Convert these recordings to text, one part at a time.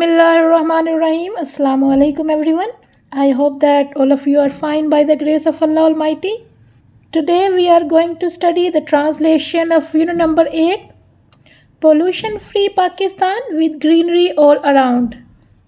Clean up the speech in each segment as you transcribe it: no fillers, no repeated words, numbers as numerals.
Bismillahirrahmanirrahim. Assalamu alaikum everyone. I hope that all of you are fine by the grace of Allah Almighty. Today we are going to study the translation of unit number 8, Pollution Free Pakistan with Greenery All Around.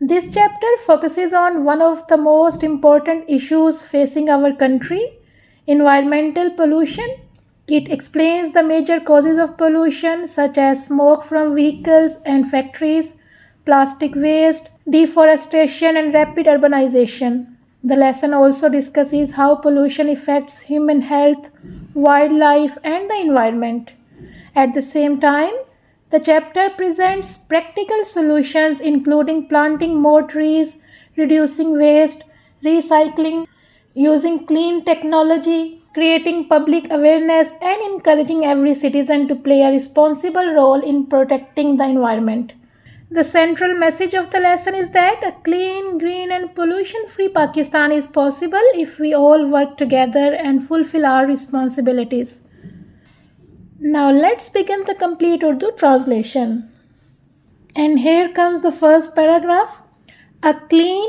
This chapter focuses on one of the most important issues facing our country, environmental pollution. It explains the major causes of pollution such as smoke from vehicles and factories, plastic waste, deforestation and rapid urbanization. The lesson also discusses how pollution affects human health, wildlife and the environment. At the same time, the chapter presents practical solutions including planting more trees, reducing waste, recycling, using clean technology, creating public awareness and encouraging every citizen to play a responsible role in protecting the environment. The central message of the lesson is that a clean, green and pollution-free Pakistan is possible if we all work together and fulfill our responsibilities. Now let's begin the complete Urdu translation. And here comes the first paragraph. A clean,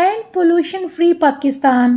and pollution-free Pakistan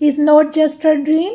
is not just a dream,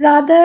rather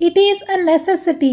it is a necessity,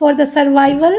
for the survival,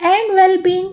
and well-being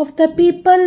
of the people,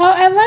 However,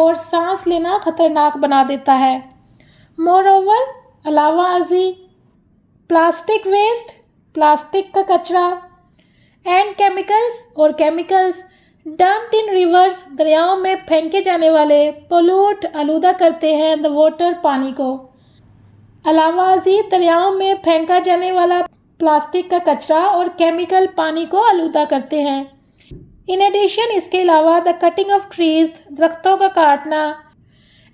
اور سانس لینا خطرناک بنا دیتا ہے۔ مور over, علاوہ ازیں plastic waste, plastic کا کچرا، اینڈ کیمیکلز اور کیمیکلز ڈمپڈ ان ریورز، دریاؤں میں پھینکے جانے والے پولوٹ آلودہ کرتے ہیں دا واٹر، پانی کو۔ علاوہ ازیں دریاؤں میں پھینکا جانے والا پلاسٹک کا کچرا اور کیمیکل پانی کو آلودہ کرتے ہیں۔ ان ایڈیشن، اس کے علاوہ دا کٹنگ آف ٹریز، درختوں کا کاٹنا،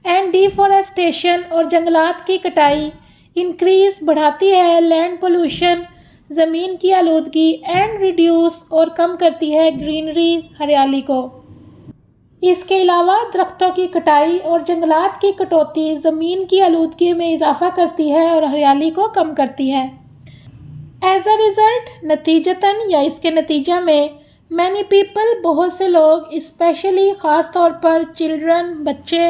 اینڈ ڈیفورسٹیشن اور جنگلات کی کٹائی، انکریز بڑھاتی ہے لینڈ پولوشن، زمین کی آلودگی، اینڈ ریڈیوس اور کم کرتی ہے گرینری، ہریالی کو۔ اس کے علاوہ درختوں کی کٹائی اور جنگلات کی کٹوتی زمین کی آلودگی میں اضافہ کرتی ہے اور ہریالی کو کم کرتی ہے۔ ایز اے ریزلٹ، نتیجتاً یا اس کے نتیجہ میں، مینی پیپل، بہت سے لوگ، اسپیشلی خاص طور پر چلڈرن، بچے،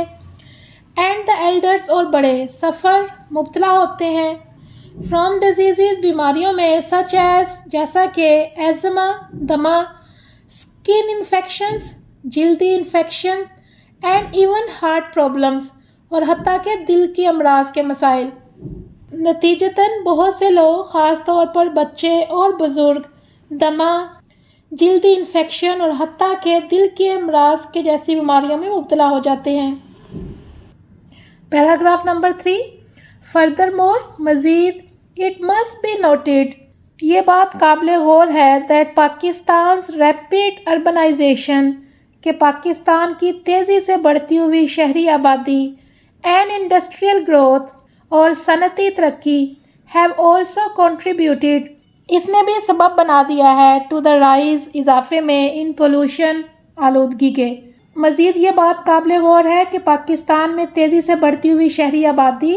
اینڈ دا ایلڈرز اور بڑے، سفر، مبتلا ہوتے ہیں، فرام ڈیزیزز، بیماریوں میں، سچ ایز، جیسا کہ ایزما، دمہ، اسکن انفیکشنز، جلدی infection, and even heart problems, اور حتیٰ کہ دل کی امراض کے مسائل۔ نتیجتاً بہت سے لوگ، خاص طور پر بچے اور بزرگ، دمہ، جلدی انفیکشن اور حتیٰ کہ دل کے امراض کے جیسی بیماریوں میں مبتلا ہو جاتے ہیں۔ پیراگراف نمبر 3، فردر مور، مزید، اٹ مسٹ بی نوٹڈ، یہ بات قابل غور ہے، دیٹ پاکستان's ریپڈ اربنائزیشن، کہ پاکستان کی تیزی سے بڑھتی ہوئی شہری آبادی، اینڈ انڈسٹریل گروتھ، اور صنعتی ترقی، ہیو آلسو کنٹریبیوٹیڈ، اس نے بھی سبب بنا دیا ہے، ٹو دا رائز، اضافے میں، ان پولوشن، آلودگی کے۔ مزید یہ بات قابل غور ہے کہ پاکستان میں تیزی سے بڑھتی ہوئی شہری آبادی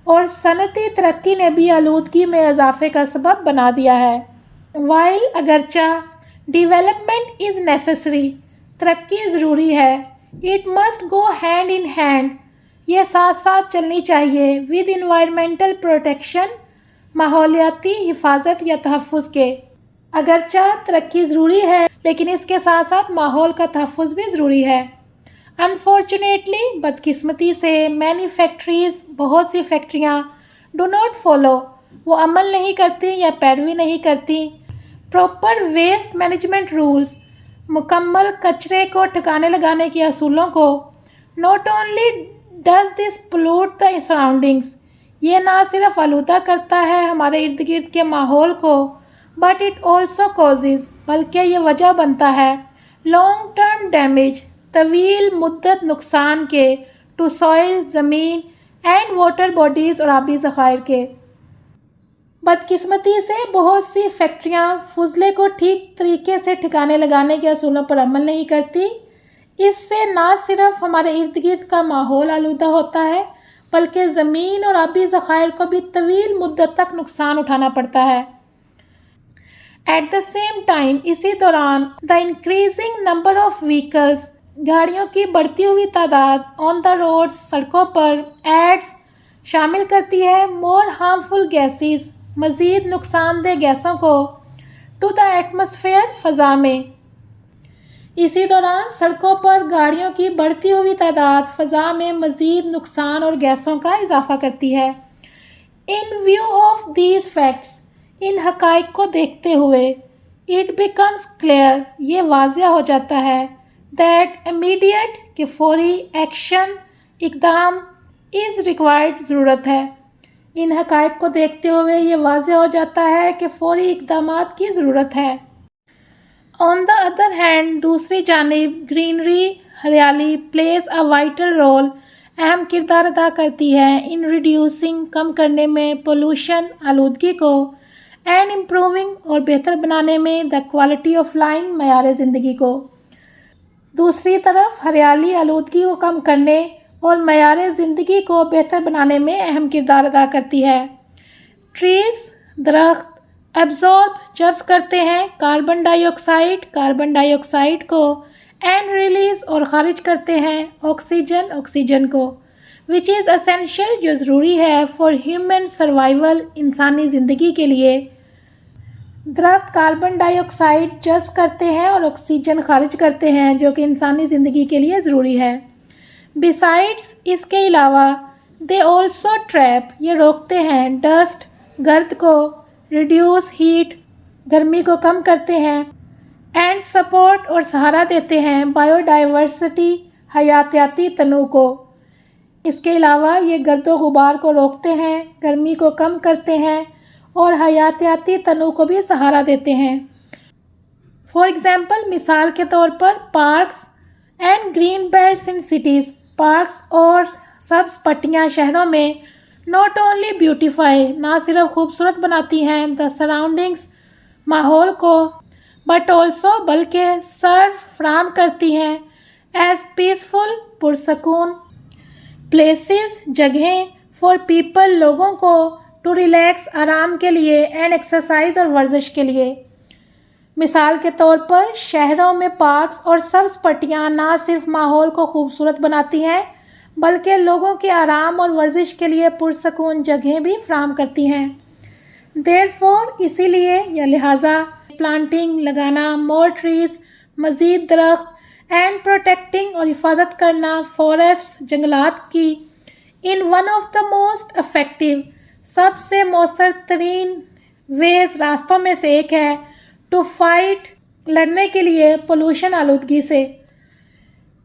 اور صنعتی ترقی نے بھی آلودگی میں اضافے کا سبب بنا دیا ہے۔ وائل، اگرچہ، ڈیولپمنٹ از نیسیسری، ترقی ضروری ہے، it must go hand in hand, یہ ساتھ ساتھ چلنی چاہیے، ود انوائرمنٹل پروٹیکشن، ماحولیاتی حفاظت یا تحفظ کے۔ اگرچہ ترقی ضروری ہے لیکن اس کے ساتھ ساتھ ماحول کا تحفظ بھی ضروری ہے۔ انفارچونیٹلی، بدقسمتی سے، مینی فیکٹریز، بہت سی فیکٹریاں، ڈو ناٹ فالو، وہ عمل نہیں کرتی یا پیروی نہیں کرتی، پراپر ویسٹ مینجمنٹ رولز، مکمل کچرے کو ٹھکانے لگانے کے اصولوں کو۔ Not only does this pollute the surroundings, یہ نہ صرف آلودہ کرتا ہے ہمارے ارد گرد کے ماحول کو، بٹ اٹ آلسو کازز، بلکہ یہ وجہ بنتا ہے، لانگ ٹرم ڈیمیج، طویل مدت نقصان کے، ٹو سوئل، زمین، اینڈ واٹر باڈیز، اور آبی ذخائر کے۔ بدقسمتی سے بہت سی فیکٹریاں فضلے کو ٹھیک طریقے سے ٹھکانے لگانے کے اصولوں پر عمل نہیں کرتی، اس سے نہ صرف ہمارے ارد گرد کا ماحول آلودہ ہوتا ہے بلکہ زمین اور آبی ذخائر کو بھی طویل مدت تک نقصان اٹھانا پڑتا ہے۔ ایٹ دا سیم ٹائم، اسی دوران، the increasing number of vehicles, گاڑیوں کی بڑھتی ہوئی تعداد، آن دا روڈز، سڑکوں پر، ایڈز، شامل کرتی ہے مور ہارمفل گیسز، مزید نقصان دہ گیسوں کو، ٹو دا ایٹماسفیئر، فضا میں۔ اسی دوران سڑکوں پر گاڑیوں کی بڑھتی ہوئی تعداد فضا میں مزید نقصان اور گیسوں کا اضافہ کرتی ہے۔ In view of these facts, ان حقائق کو دیکھتے ہوئے، اٹ بیکمز کلیئر، یہ واضح ہو جاتا ہے، دیٹ امیڈیٹ، کہ فوری، ایکشن، اقدام، از ریکوائرڈ، ضرورت ہے۔ ان حقائق کو دیکھتے ہوئے یہ واضح ہو جاتا ہے کہ فوری اقدامات کی ضرورت ہے۔ آن دا ادر ہینڈ، دوسری جانب، گرینری، ہریالی، پلیز اے وائٹل رول، اہم کردار ادا کرتی ہے، ان ریڈیوسنگ، کم کرنے میں، پولوشن، آلودگی کو، اینڈ امپروونگ، اور بہتر بنانے میں، دا کوالٹی آف لائف، معیار زندگی کو۔ دوسری طرف ہریالی آلودگی کو کم کرنے اور معیار زندگی کو بہتر بنانے میں اہم کردار ادا کرتی ہے۔ ٹریز، درخت، ایبزارب، جذب کرتے ہیں کاربن ڈائی آکسائڈ کو، اینڈ ریلیز، اور خارج کرتے ہیں آکسیجن کو، وچ از اسینشیل، جو ضروری ہے، فار ہیومن سروائیول، انسانی زندگی کے لیے۔ درخت کاربن ڈائی آکسائڈ جذب کرتے ہیں اور آکسیجن خارج کرتے ہیں، جو کہ انسانی زندگی کے لیے ضروری ہے۔ Besides اس کے علاوہ they also trap یہ روکتے ہیں ڈسٹ گرد کو, reduce heat گرمی کو کم کرتے ہیں, اینڈ سپورٹ اور سہارا دیتے ہیں بایو ڈائیورسٹی حیاتیاتی تنوع کو. اس کے علاوہ یہ گرد و غبار کو روکتے ہیں, گرمی کو کم کرتے ہیں اور حیاتیاتی تنوع کو بھی سہارا دیتے ہیں. فار ایگزامپل مثال کے طور پر parks and green belts in cities, parks اور سبز پٹیاں شہروں میں ناٹ اونلی بیوٹیفائی نہ صرف خوبصورت بناتی ہیں دا سراؤنڈنگس ماحول کو, بٹ آلسو بلکہ سرو فراہم کرتی ہیں ایز پیسفل پرسکون پلیسز جگہیں فار پیپل لوگوں کو ٹو ریلیکس آرام کے لیے اینڈ ایکسرسائز اور ورزش کے لیے. مثال کے طور پر شہروں میں پارکس اور سبز پٹیاں نہ صرف ماحول کو خوبصورت بناتی ہیں بلکہ لوگوں کے آرام اور ورزش کے لیے پرسکون جگہیں بھی فراہم کرتی ہیں. Therefore اسی لیے یا لہٰذا پلانٹنگ لگانا, مور ٹریز مزید درخت, اینڈ پروٹیکٹنگ اور حفاظت کرنا فارسٹ جنگلات کی in one of the most effective سب سے مؤثر ترین ویز راستوں میں سے ایک ہے ٹو فائٹ لڑنے کے لیے پولوشن آلودگی سے.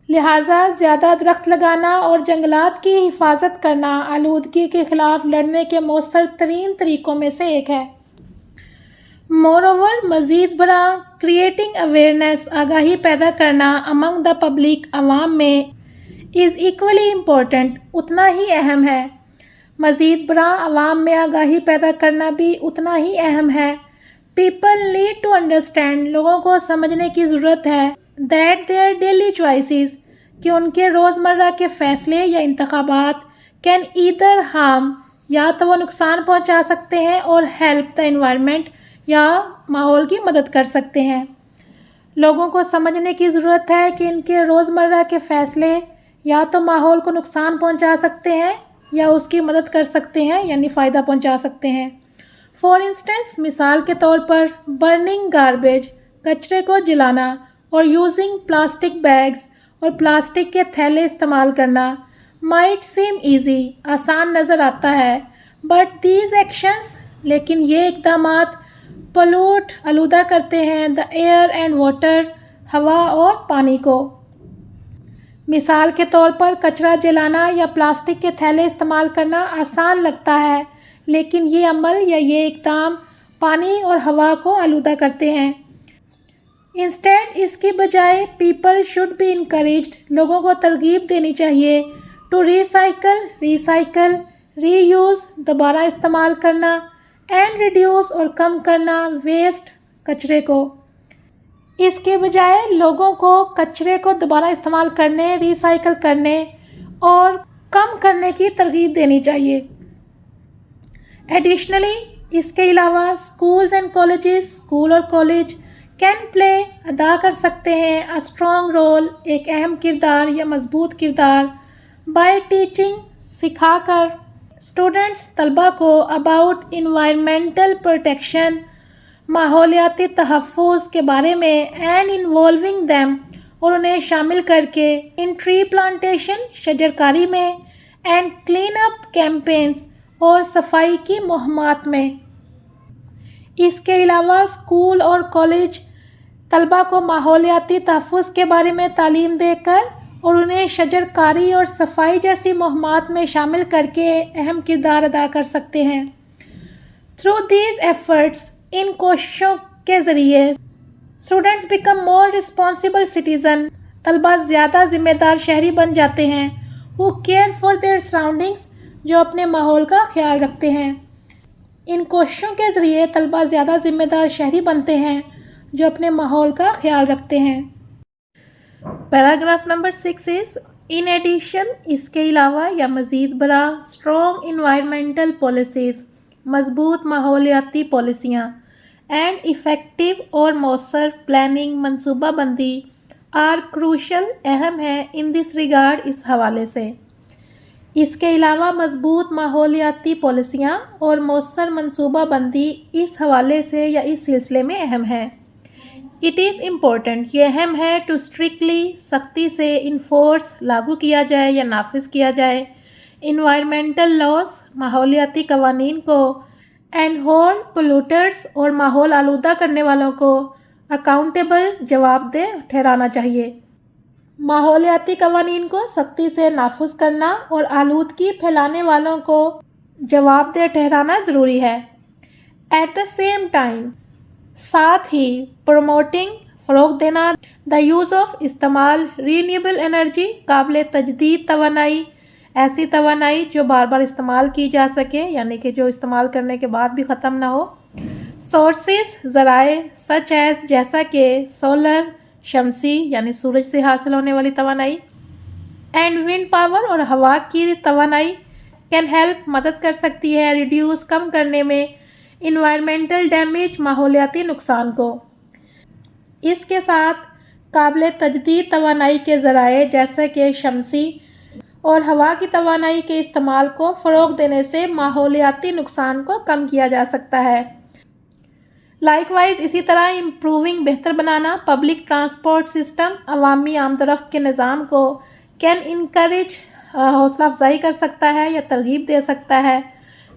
لہٰذا زیادہ درخت لگانا اور جنگلات کی حفاظت کرنا آلودگی کے خلاف لڑنے کے مؤثر ترین طریقوں میں سے ایک ہے. مور اوور مزید برآں کریٹنگ اویئرنیس آگاہی پیدا کرنا امنگ دا پبلک عوام میں از ایکولی امپورٹنٹ اتنا ہی اہم ہے. مزید برآں عوام میں آگاہی پیدا کرنا بھی اتنا ہی اہم ہے. پیپل نیڈ ٹو انڈرسٹینڈ لوگوں کو سمجھنے کی ضرورت ہے دیٹ دیئر ڈیلی چوائسیز کہ ان کے روزمرہ کے فیصلے یا انتخابات کین ایدر ہارم یا تو وہ نقصان پہنچا سکتے ہیں اور ہیلپ دا انوائرمنٹ یا ماحول کی مدد کر سکتے ہیں. لوگوں کو سمجھنے کی ضرورت ہے کہ ان کے روزمرہ کے فیصلے یا تو ماحول کو نقصان پہنچا سکتے ہیں یا اس کی مدد کر سکتے ہیں یعنی فائدہ پہنچا سکتے ہیں. فار انسٹنس مثال کے طور پر برننگ گاربیج کچرے کو جلانا اور یوزنگ پلاسٹک بیگز اور پلاسٹک کے تھیلے استعمال کرنا مائٹ سیم ایزی آسان نظر آتا ہے بٹ دیز ایکشنز لیکن یہ اقدامات پولوٹ آلودہ کرتے ہیں دا ایئر اینڈ واٹر ہوا اور پانی کو. مثال کے طور پر کچرا جلانا یا پلاسٹک کے تھیلے استعمال کرنا آسان لگتا ہے لیکن یہ عمل یا یہ اقدام پانی اور ہوا کو آلودہ کرتے ہیں. انسٹیڈ اس کی بجائے پیپل شوڈ بی انکریجڈ لوگوں کو ترغیب دینی چاہیے ٹو ریسائکل ری یوز دوبارہ استعمال کرنا اینڈ ریڈیوس اور کم کرنا ویسٹ کچرے کو. اس کے بجائے لوگوں کو کچرے کو دوبارہ استعمال کرنے ریسائکل کرنے اور کم کرنے کی ترغیب دینی چاہیے. ایڈیشنلی اس کے علاوہ اسکولز اینڈ کالجز اسکول اور کالج کین پلے ادا کر سکتے ہیں اے اسٹرانگ رول ایک اہم کردار یا مضبوط کردار بائی ٹیچنگ سکھا کر اسٹوڈنٹس طلباء کو اباؤٹ انوائرمنٹل پروٹیکشن ماحولیاتی تحفظ کے بارے میں اینڈ انوالونگ دیم اور انہیں شامل کر کے ان ٹری پلانٹیشن شجرکاری میں اینڈ کلین اپ کیمپینز اور صفائی کی مہمات میں. اس کے علاوہ اسکول اور کالج طلباء کو ماحولیاتی تحفظ کے بارے میں تعلیم دے کر اور انہیں شجر کاری اور صفائی جیسی مہمات میں شامل کر کے اہم کردار ادا کر سکتے ہیں. تھرو دیز ایفرٹس ان کوششوں کے ذریعے students become more responsible citizen طلباء زیادہ ذمہ دار شہری بن جاتے ہیں who care for their surroundings جو اپنے ماحول کا خیال رکھتے ہیں. ان کوششوں کے ذریعے طلباء زیادہ ذمہ دار شہری بنتے ہیں جو اپنے ماحول کا خیال رکھتے ہیں. Paragraph number 6 is an addition اس کے علاوہ یا مزید برآں اسٹرانگ انوائرمنٹل پالیسیز مضبوط ماحولیاتی پالیسیاں اینڈ افیکٹو اور مؤثر پلاننگ منصوبہ بندی آر کروشل اہم ہے ان دس ریگارڈ اس حوالے سے. اس کے علاوہ مضبوط ماحولیاتی پالیسیاں اور مؤثر منصوبہ بندی اس حوالے سے یا اس سلسلے میں اہم ہے. اٹ از امپورٹنٹ، یہ اہم ہے، ٹو اسٹرکٹلی سختی سے انفورس لاگو کیا جائے یا نافذ کیا جائے انوائرمنٹل لاز ماحولیاتی قوانین کو، اینڈ ہولڈ پولوٹرز اور ماحول آلودہ کرنے والوں کو اکاؤنٹیبل جواب دہ ٹھہرانا چاہیے۔ ماحولیاتی قوانین کو سختی سے نافذ کرنا اور آلودگی پھیلانے والوں کو جواب دہ ٹھہرانا ضروری ہے۔ ایٹ دا سیم ٹائم، ساتھ ہی پروموٹنگ فروغ دینا دا یوز آف استعمال رینیویبل انرجی قابل تجدید توانائی، ایسی توانائی جو بار بار استعمال کی جا سکے، یعنی کہ جو استعمال کرنے کے بعد بھی ختم نہ ہو، سورسز ذرائع سچ ایز جیسا کہ سولر شمسی یعنی سورج سے حاصل ہونے والی توانائی، اینڈ ونڈ پاور اور ہوا کی توانائی کین ہیلپ مدد کر سکتی ہے ریڈیوس کم کرنے میں انوائرمنٹل ڈیمیج ماحولیاتی نقصان کو۔ اس کے ساتھ قابل تجدید توانائی کے ذرائع جیسے کہ شمسی اور ہوا کی توانائی کے استعمال کو فروغ دینے سے ماحولیاتی نقصان کو کم کیا جا سکتا ہے۔ لائک وائز اسی طرح امپروونگ بہتر بنانا پبلک ٹرانسپورٹ سسٹم عوامی آمد و رفت کے نظام کو کین انکریج حوصلہ افزائی کر سکتا ہے یا ترغیب دے سکتا ہے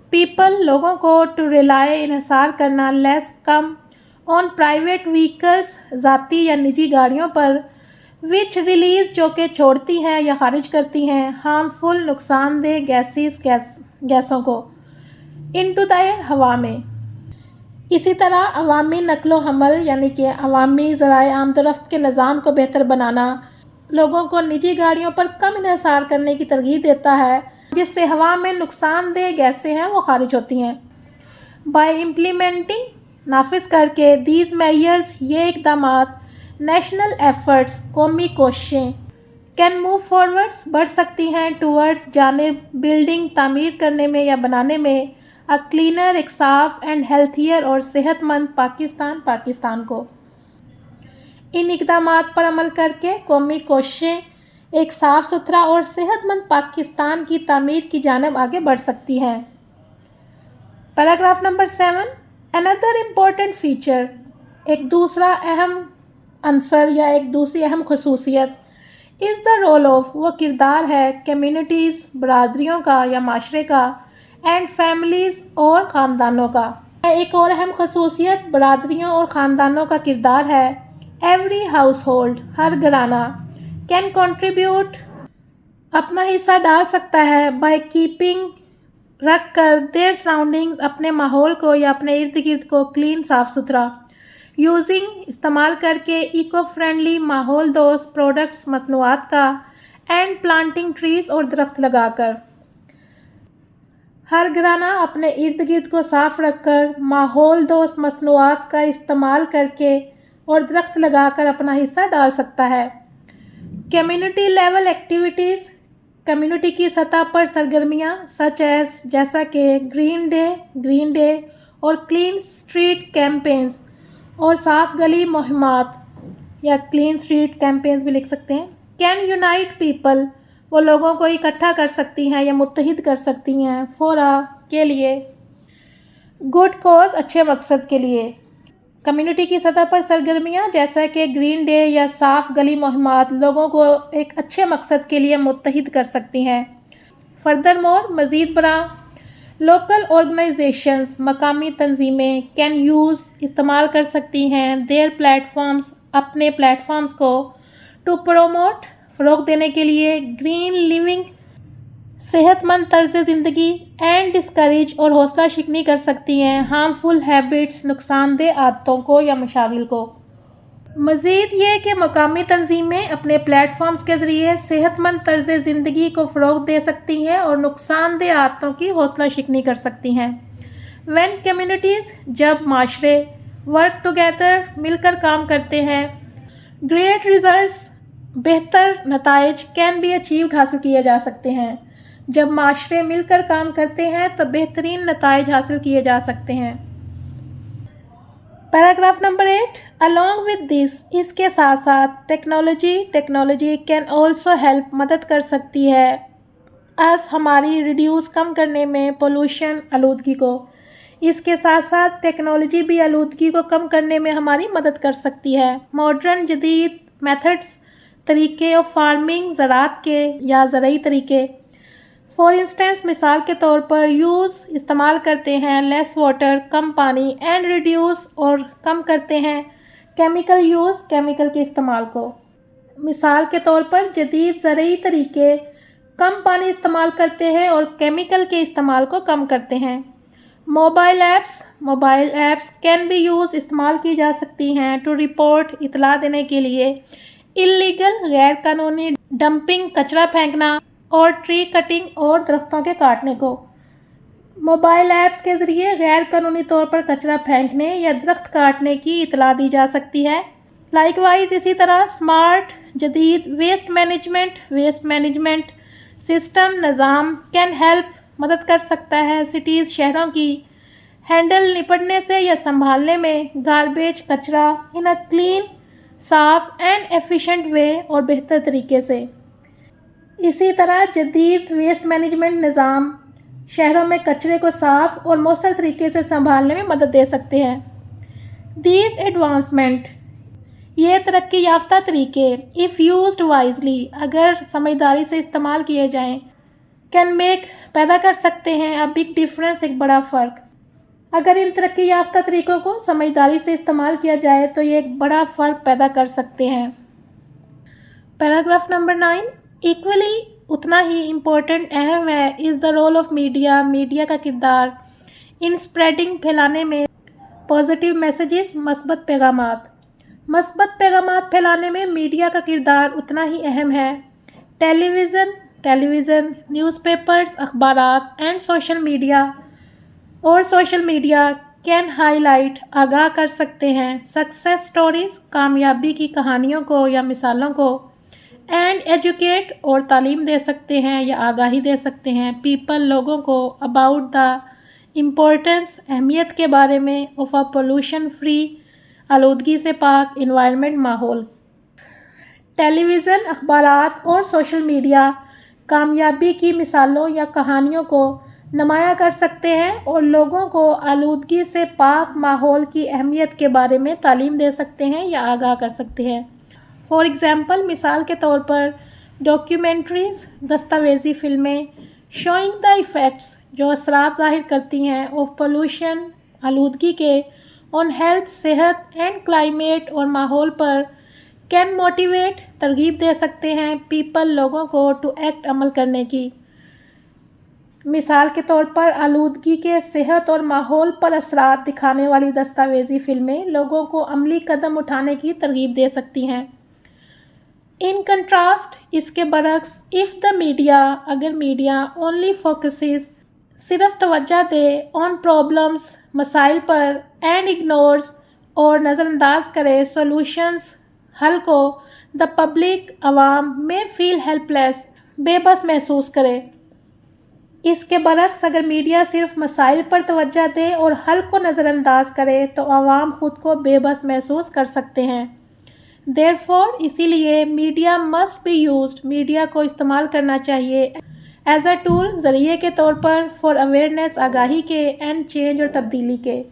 پیپل لوگوں کو ٹو ریلائی انحصار کرنا لیس کم آن پرائیویٹ وہیکلس ذاتی یا نجی گاڑیوں پر وچ ریلیز جو کہ چھوڑتی ہیں یا خارج کرتی ہیں ہارمفل نقصان دہ گیسوں کو انٹو دا ایئر ہوا میں۔ اسی طرح عوامی نقل و حمل یعنی کہ عوامی ذرائع آمد و رفت کے نظام کو بہتر بنانا لوگوں کو نجی گاڑیوں پر کم انحصار کرنے کی ترغیب دیتا ہے جس سے ہوا میں نقصان دہ گیسیں ہیں وہ خارج ہوتی ہیں۔ بائی امپلیمنٹنگ نافذ کر کے دیز میئرز یہ اقدامات نیشنل ایفرٹس قومی کوششیں کین موو فارورڈس بڑھ سکتی ہیں ٹورڈز جانب بلڈنگ تعمیر کرنے میں یا بنانے میں اے کلینر ایک صاف اینڈ ہیلتھیئر اور صحت مند پاکستان کو۔ ان اقدامات پر عمل کر کے قومی کوششیں ایک صاف ستھرا اور صحت مند پاکستان کی تعمیر کی جانب آگے بڑھ سکتی ہیں۔ Paragraph number 7 another important feature ایک دوسرا اہم عنصر یا ایک دوسری اہم خصوصیت is the role of وہ کردار ہے کمیونٹیز برادریوں کا یا معاشرے کا اینڈ فیملیز اور خاندانوں کا۔ ایک اور اہم خصوصیت برادریوں اور خاندانوں کا کردار ہے ایوری ہاؤس ہولڈ ہر گھرانہ کین کنٹریبیوٹ اپنا حصہ ڈال سکتا ہے بائی کیپنگ رکھ کر دیئر سراؤنڈنگز اپنے ماحول کو یا اپنے ارد گرد کو کلین صاف ستھرا، یوزنگ استعمال کر کے ایکو فرینڈلی ماحول دوست پروڈکٹس مصنوعات کا، اینڈ پلانٹنگ ٹریز اور درخت لگا کر۔ ہر گھرانہ اپنے ارد گرد کو صاف رکھ کر ماحول دوست مصنوعات کا استعمال کر کے اور درخت لگا کر اپنا حصہ ڈال سکتا ہے۔ کمیونٹی لیول ایکٹیویٹیز کمیونٹی کی سطح پر سرگرمیاں سچ ایز جیسا کہ گرین ڈے اور کلین اسٹریٹ کیمپینز اور صاف گلی مہمات یا کلین اسٹریٹ کیمپینز بھی لکھ سکتے ہیں کین یونائٹ پیپل وہ لوگوں کو اکٹھا کر سکتی ہیں یا متحد کر سکتی ہیں فورا کے لیے گڈ کوز اچھے مقصد کے لیے۔ کمیونٹی کی سطح پر سرگرمیاں جیسا کہ گرین ڈے یا صاف گلی مہمات لوگوں کو ایک اچھے مقصد کے لیے متحد کر سکتی ہیں۔ فردر مور مزید برآں لوکل آرگنائزیشنز مقامی تنظیمیں کین یوز استعمال کر سکتی ہیں دیئر پلیٹفارمز اپنے پلیٹفارمز کو ٹو پروموٹ فروغ دینے کے لیے گرین لیونگ صحت مند طرز زندگی اینڈ ڈسکریج اور حوصلہ شکنی کر سکتی ہیں ہارمفل ہیبٹس نقصان دہ عادتوں کو یا مشاغل کو۔ مزید یہ کہ مقامی تنظیمیں اپنے پلیٹ فارمز کے ذریعے صحت مند طرز زندگی کو فروغ دے سکتی ہیں اور نقصان دہ عادتوں کی حوصلہ شکنی کر سکتی ہیں۔ وین کمیونٹیز جب معاشرے ورک ٹوگیدر مل کر کام کرتے ہیں گریٹ ریزلٹس بہتر نتائج کین بی اچیوڈ حاصل کیے جا سکتے ہیں۔ جب معاشرے مل کر کام کرتے ہیں تو بہترین نتائج حاصل کیے جا سکتے ہیں۔ Paragraph number 8 along with this اس کے ساتھ ساتھ ٹیکنالوجی کین آلسو ہیلپ مدد کر سکتی ہے ہماری ریڈیوس کم کرنے میں پولوشن آلودگی کو۔ اس کے ساتھ ساتھ ٹیکنالوجی بھی آلودگی کو کم کرنے میں ہماری مدد کر سکتی ہے۔ ماڈرن جدید میتھڈس، طریقے آف فارمنگ، زراعت کے یا زرعی طریقے فار انسٹنس مثال کے طور پر استعمال کرتے ہیں لیس واٹر، کم پانی، اینڈ ریڈیوس اور کم کرتے ہیں کیمیکل کے استعمال کو۔ مثال کے طور پر جدید زرعی طریقے کم پانی استعمال کرتے ہیں اور کیمیکل کے استعمال کو کم کرتے ہیں۔ موبائل ایپس کین بی استعمال کی جا سکتی ہیں ٹو رپورٹ، اطلاع دینے کے لیے اللیگل، غیر قانونی ڈمپنگ، کچرا پھینکنا اور ٹری کٹنگ اور درختوں کے کاٹنے کو۔ موبائل ایپس کے ذریعے غیر قانونی طور پر کچرا پھینکنے یا درخت کاٹنے کی اطلاع دی جا سکتی ہے۔ لائک وائز اسی طرح اسمارٹ جدید ویسٹ مینجمنٹ سسٹم نظام کین ہیلپ مدد کر سکتا ہے سٹیز شہروں کی نپٹنے سے یا سنبھالنے میں گاربیج کچرا ان اے کلین، صاف اینڈ ایفیشینٹ وے اور بہتر طریقے سے۔ اسی طرح جدید ویسٹ مینجمنٹ نظام شہروں میں کچرے کو صاف اور مؤثر طریقے سے سنبھالنے میں مدد دے سکتے ہیں۔ دیز ایڈوانسمنٹ، یہ ترقی یافتہ طریقے اف یوزڈ وائزلی، اگر سمجھداری سے استعمال کیے جائیں، کین میک، پیدا کر سکتے ہیں اے بگ ڈفرینس، ایک بڑا فرق۔ اگر ان ترقی یافتہ طریقوں کو سمجھداری سے استعمال کیا جائے تو یہ ایک بڑا فرق پیدا کر سکتے ہیں۔ پیراگراف نمبر 9، ایکولی اتنا ہی امپورٹنٹ، اہم ہے، از دا رول آف میڈیا کا کردار ان اسپریڈنگ، پھیلانے میں پازیٹیو میسیجز، مثبت پیغامات پھیلانے میں میڈیا کا کردار اتنا ہی اہم ہے۔ ٹیلی ویژن، نیوز پیپرز، اخبارات and social media can high light, آگاہ کر سکتے ہیں سکسیس سٹوریز، کامیابی کی کہانیوں کو یا مثالوں کو، اینڈ ایجوکیٹ، اور تعلیم دے سکتے ہیں یا آگاہی دے سکتے ہیں پیپل، لوگوں کو، اباؤٹ دا امپورٹنس، اہمیت کے بارے میں، آف اے پولوشن فری، آلودگی سے پاک انوائرمنٹ، ماحول۔ ٹیلی ویژن، اخبارات اور سوشل میڈیا کامیابی کی مثالوں یا کہانیوں کو نمایاں کر سکتے ہیں اور لوگوں کو آلودگی سے پاک ماحول کی اہمیت کے بارے میں تعلیم دے سکتے ہیں یا آگاہ کر سکتے ہیں۔ فار ایگزامپل، مثال کے طور پر ڈاکیومنٹریز، دستاویزی فلمیں، شوئنگ دا ایفیکٹس، جو اثرات ظاہر کرتی ہیں، آف پولوشن، آلودگی کے، آن ہیلتھ، صحت، اینڈ کلائمیٹ، اور ماحول پر، کین موٹیویٹ، ترغیب دے سکتے ہیں پیپل، لوگوں کو، ٹو ایکٹ، عمل کرنے کی۔ مثال کے طور پر آلودگی کے صحت اور ماحول پر اثرات دکھانے والی دستاویزی فلمیں لوگوں کو عملی قدم اٹھانے کی ترغیب دے سکتی ہیں۔ ان کنٹراسٹ، اس کے برعکس، اف دا میڈیا، اگر میڈیا اونلی فوکسز، صرف توجہ دے، آن پرابلمز، مسائل پر، اینڈ اگنورز، اور نظر انداز کرے، سولوشنز، حل کو، دا پبلک، عوام، میں فیل ہیلپ لیس، بے بس محسوس کرے۔ اس کے برعکس اگر میڈیا صرف مسائل پر توجہ دے اور حل کو نظر انداز کرے تو عوام خود کو بے بس محسوس کر سکتے ہیں۔ Therefore، اسی لیے media must be used، media کو استعمال کرنا چاہیے ایز اے ٹول، ذریعے کے طور پر، فار اویئرنیس، آگاہی کے، اینڈ چینج، اور تبدیلی کے۔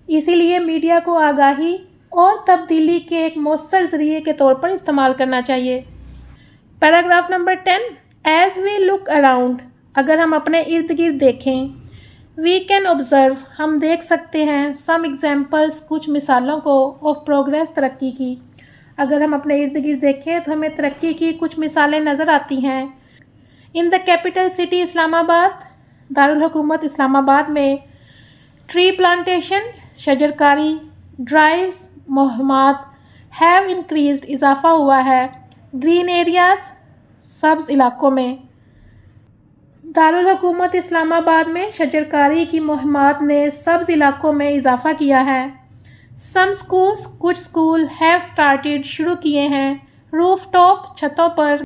اسی لیے میڈیا کو آگاہی اور تبدیلی کے ایک مؤثر ذریعے کے طور پر استعمال کرنا چاہیے۔ Paragraph number 10، as we look around, اگر ہم اپنے ارد گرد دیکھیں، وی کین آبزرو، ہم دیکھ سکتے ہیں، سم ایگزامپلس، کچھ مثالوں کو، آف پروگریس، ترقی کی۔ اگر ہم اپنے ارد گرد دیکھیں تو ہمیں ترقی کی کچھ مثالیں نظر آتی ہیں۔ ان دا کیپٹل سٹی اسلام آباد، دارالحکومت اسلام آباد میں، ٹری پلانٹیشن، شجرکاری، ڈرائیوز، مہمات، ہیو انکریزڈ، اضافہ ہوا ہے، گرین ایریاز، سبز علاقوں میں۔ دارالحکومت اسلام آباد میں شجرکاری کی مہمات نے سبز علاقوں میں اضافہ کیا ہے۔ سم اسکولس، کچھ اسکول، ہیو اسٹارٹیڈ، شروع کیے ہیں، روف ٹاپ، چھتوں پر،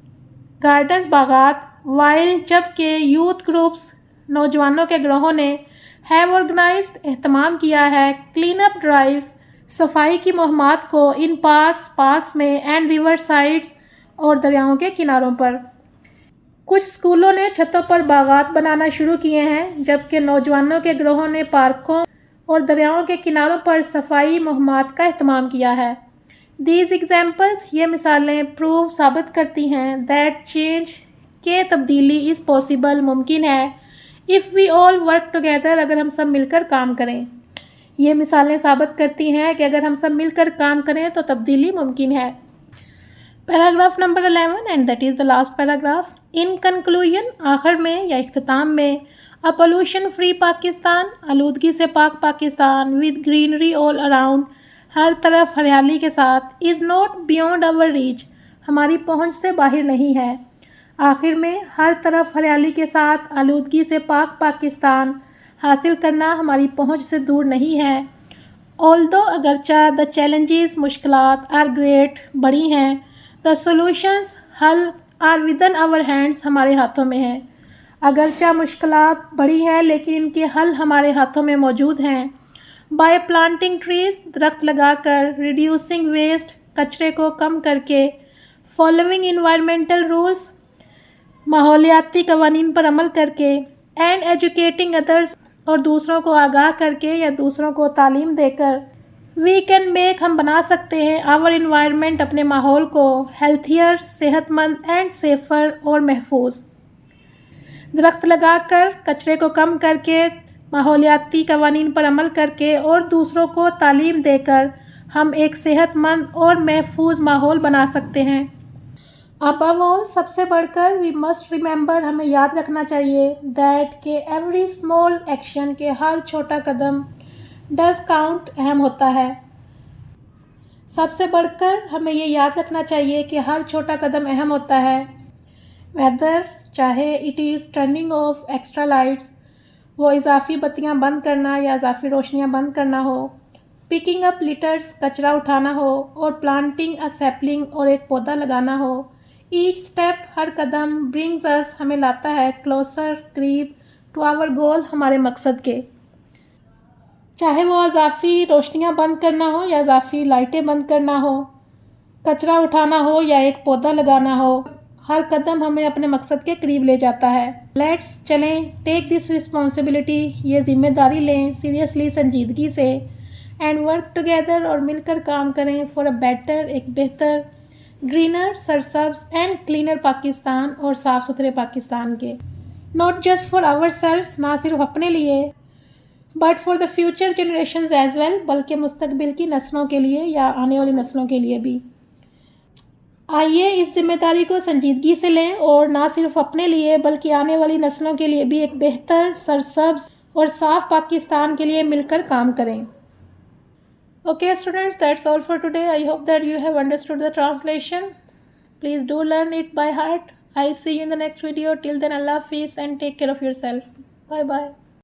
گارڈنز، باغات، وائل، جبکہ یوتھ گروپس، نوجوانوں کے گروہوں نے، ہیو آرگنائزڈ، اہتمام کیا ہے، کلین اپ ڈرائیوز، صفائی کی مہمات کو، ان پارکس میں، اینڈ ریور سائڈس، اور دریاؤں کے کناروں پر۔ کچھ اسکولوں نے چھتوں پر باغات بنانا شروع کیے ہیں، جبکہ نوجوانوں کے گروہوں نے پارکوں اور دریاؤں کے کناروں پر صفائی مہمات کا اہتمام کیا ہے۔ دیز ایگزامپلس، یہ مثالیں ثابت کرتی ہیں دیٹ چینج، کہ تبدیلی از پاسبل، ممکن ہے، if we all work together, اگر ہم سب مل کر کام کریں۔ یہ مثالیں ثابت کرتی ہیں کہ اگر ہم سب مل کر کام کریں تو تبدیلی ممکن ہے۔ Paragraph number 11 and that is the last paragraph. In conclusion, آخر میں یا اختتام میں، اے پولوشن فری پاکستان، آلودگی سے پاک Pakistan, with greenery all around, ہر طرف ہریالی کے ساتھ، is not beyond our reach, ہماری پہنچ سے باہر نہیں ہے۔ آخر میں، ہر طرف ہریالی کے ساتھ آلودگی سے پاک پاکستان حاصل کرنا ہماری پہنچ سے دور نہیں ہے۔ although، اگرچہ، the challenges، مشکلات، are great، بڑی ہیں، the solutions، حل، are within our hands، ہمارے ہاتھوں میں ہیں۔ اگرچہ مشکلات بڑی ہیں لیکن ان کے حل ہمارے ہاتھوں میں موجود ہیں۔ by planting trees، درخت لگا کر، reducing waste، کچرے کو کم کر کے، following environmental rules، ماحولیاتی قوانین پر عمل کر کے، and educating others، اور دوسروں کو آگاہ کر کے یا دوسروں کو تعلیم دے کر، we can make، ہم بنا سکتے ہیں، our environment، اپنے ماحول کو، healthier، صحت مند، and safer، اور محفوظ۔ درخت لگا کر، کچرے کو کم کر کے، ماحولیاتی قوانین پر عمل کر کے، اور دوسروں کو تعلیم دے کر ہم ایک صحت مند اور محفوظ ماحول بنا سکتے ہیں۔ above all، سب سے بڑھ کر، we must remember، ہمیں یاد رکھنا چاہیے that، کہ every small action، کہ ہر چھوٹا قدم does count، اہم ہوتا ہے۔ سب سے بڑھ کر ہمیں یہ یاد رکھنا چاہیے کہ ہر چھوٹا قدم اہم ہوتا ہے۔ whether، چاہے it is turning off extra lights، وہ اضافی بتیاں بند کرنا یا اضافی روشنیاں بند کرنا ہو، picking up litters، کچرا اٹھانا ہو، اور planting a sapling، اور ایک پودا لگانا ہو۔ each step، ہر قدم brings us، ہمیں لاتا ہے closer، قریب to our goal، ہمارے مقصد کے۔ چاہے وہ اضافی روشنیاں بند کرنا ہو یا اضافی لائٹیں بند کرنا ہو، کچرا اٹھانا ہو یا ایک پودا لگانا ہو، ہر قدم ہمیں اپنے مقصد کے قریب لے جاتا ہے۔ لیٹس، چلیں، ٹیک دس رسپانسبلٹی، یہ ذمہ داری لیں، سیریسلی، سنجیدگی سے، اینڈ ورک ٹوگیدر، اور مل کر کام کریں، فار اے بیٹر، ایک بہتر، گرینر، سرسبز، اینڈ کلینر پاکستان، اور صاف ستھرے پاکستان کے۔ Not just for ourselves, نہ صرف اپنے لیے، but for the future generations as well, بلکہ مستقبل کی نسلوں کے لیے یا آنے والی نسلوں کے لیے بھی۔ آئیے اس ذمہ داری کو سنجیدگی سے لیں اور نہ صرف اپنے لیے بلکہ آنے والی نسلوں کے لیے بھی ایک بہتر، سرسبز اور صاف پاکستان کے لیے مل کر کام کریں۔ Okay students, that's all for today. I hope that you have understood the translation. Please do learn it by heart. I'll see you in the next video. Till then, Allah Hafiz and take care of yourself. Bye bye.